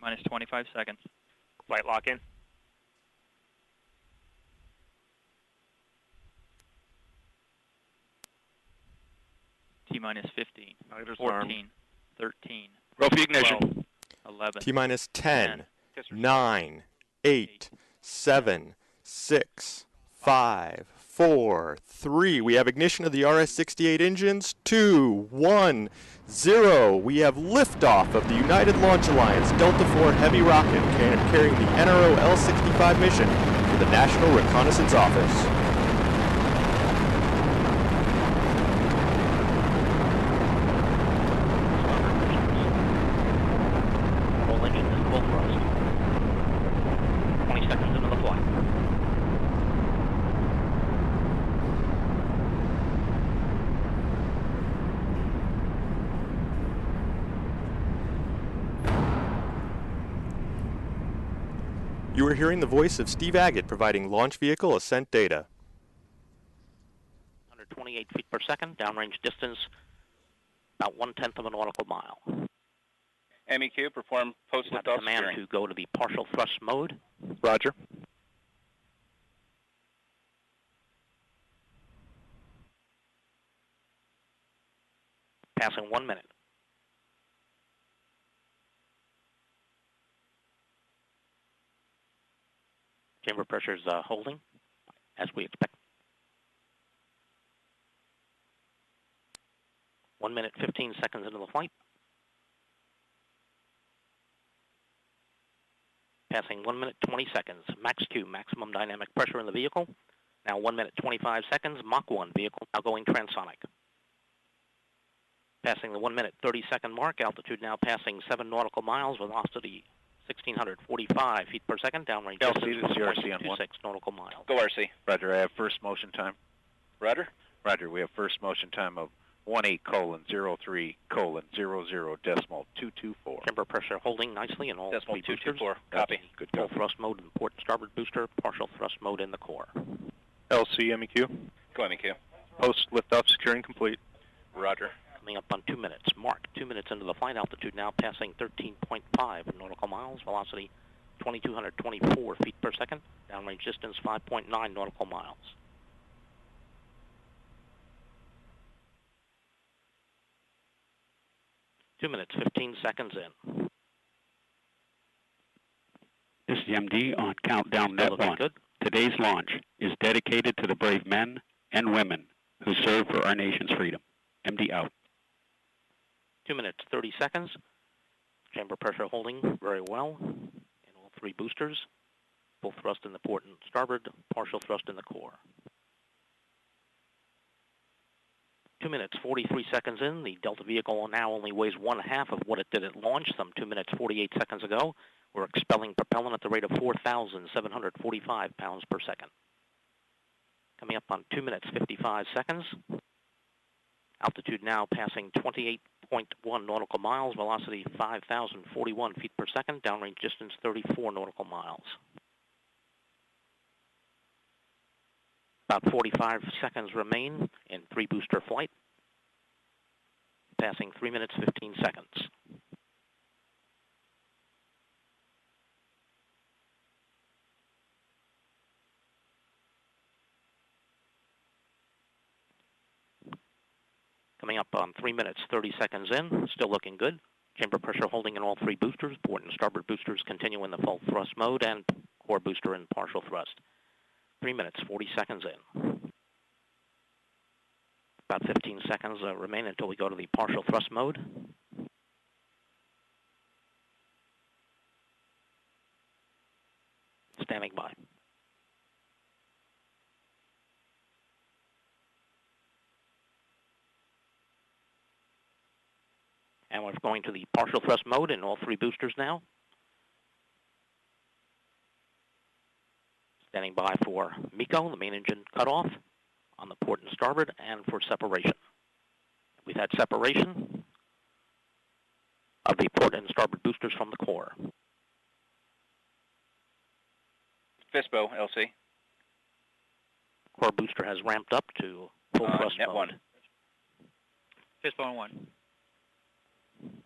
Minus 25 seconds. Flight lock in. T-minus 15. Nitro's 14. arm. 13. Roll for ignition. 12, 11. T-minus 10, 9, 8, 7, 6, 5, 4, 3. We have ignition of the RS-68 engines. 2, 1, 0. We have liftoff of the United Launch Alliance Delta IV Heavy rocket carrying the NROL 65 mission to the National Reconnaissance Office. You are hearing the voice of Steve Agate providing launch vehicle ascent data. 128 feet per second, downrange distance about 1/10 of a nautical mile. MEQ, perform post-liftoff Command steering. to go to the partial thrust mode. Roger. Passing 1 minute. Chamber pressure is holding, as we expect. 1 minute, 15 seconds into the flight. Passing 1 minute, 20 seconds. Max Q, maximum dynamic pressure in the vehicle. Now 1 minute, 25 seconds. Mach 1 vehicle now going transonic. Passing the 1 minute, 30 second mark. Altitude now passing 7 nautical miles. Velocity 1,645 feet per second. Downrange LC distance to CRC on 1.26 nautical miles. Go RC. Roger, I have first motion time. Roger. Roger, we have first motion time of 18:03:00.00.224. Chamber pressure holding nicely in all Decimal three boosters. 224. Copy. Good Full copy. thrust mode in the port and starboard booster. Partial thrust mode in the core. LC, MEQ. Go MEQ. Post liftoff securing complete. Roger. Coming up on 2 minutes. Mark, 2 minutes into the flight. Altitude now passing 13.5 nautical miles. Velocity 2,224 feet per second. Downrange distance 5.9 nautical miles. Two minutes, 15 seconds in. This is the MD on Countdown Net Looking 1. good. Today's launch is dedicated to the brave men and women who serve for our nation's freedom. MD out. 2 minutes, 30 seconds. Chamber pressure holding very well in all three boosters. Full thrust in the port and starboard, partial thrust in the core. 2 minutes, 43 seconds in. The Delta vehicle now only weighs 1/2 of what it did at launch some 2 minutes, 48 seconds ago. We're expelling propellant at the rate of 4,745 pounds per second. Coming up on 2 minutes, 55 seconds. Altitude now passing 28.1 nautical miles. Velocity 5,041 feet per second. Downrange distance 34 nautical miles. About 45 seconds remain in three-booster flight. Passing 3 minutes, 15 seconds. Coming up on 3 minutes, 30 seconds in. Still looking good. Chamber pressure holding in all three boosters. Port and starboard boosters continue in the full thrust mode and core booster in partial thrust. 3 minutes, 40 seconds in. About 15 seconds remain until we go to the partial thrust mode. Standing by. And we're going to the partial thrust mode in all three boosters now. Standing by for MECO, the main engine cutoff, on the port and starboard, and for separation. We've had separation of the port and starboard boosters from the core. FISBO, LC. Core booster has ramped up to full thrust net mode. 1. Fishbone 1.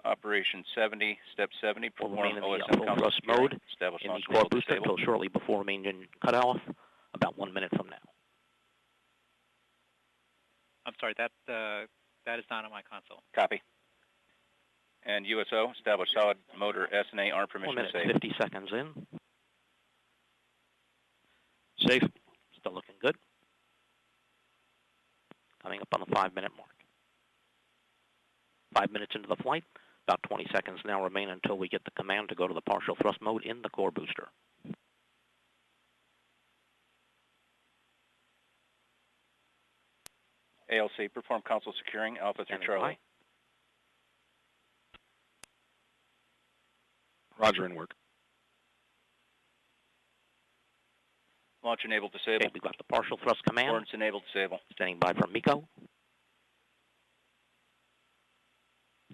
Operation 70, Step 70, We'll perform remain in the OSM full console thrust securing, mode establish in the launch core enable booster disable. until shortly before main engine cutoff, about 1 minute from now. I'm sorry, that is not on my console. Copy. And USO, establish solid motor SNA arm 1 permission minute, to save. 50 seconds in. Safe. Still looking good. Coming up on the 5-minute mark. 5 minutes into the flight. About 20 seconds now remain until we get the command to go to the partial thrust mode in the core booster. ALC, perform console securing, Alpha through Standing Charlie. Roger, in work. Launch enable Okay, disable. we've got the partial thrust command. Ordnance enable disable. Standing by for MECO.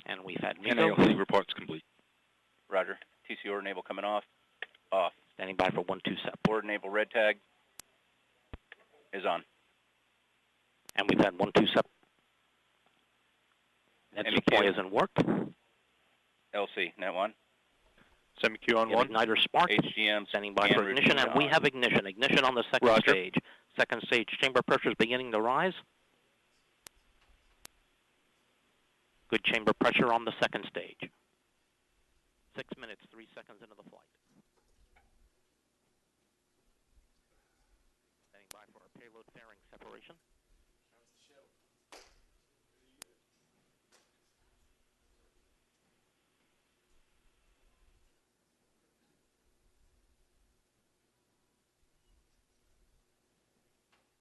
And we've had MECO. NALC reports complete. Roger. TCO enable coming off. Off. Standing by for 1-2 SEP. Board enable red tag is on. And we've had 1-2 SEP. Net MEQ. supply is in work. LC, net 1. Semi-Q on We have 1. igniter spark. HGM, Standing by scan for ignition, routine and we on. have ignition. Ignition on the second Roger. stage. Second stage chamber pressure is beginning to rise. Good chamber pressure on the second stage. 6 minutes, 3 seconds into the flight. Standing by for our payload fairing separation.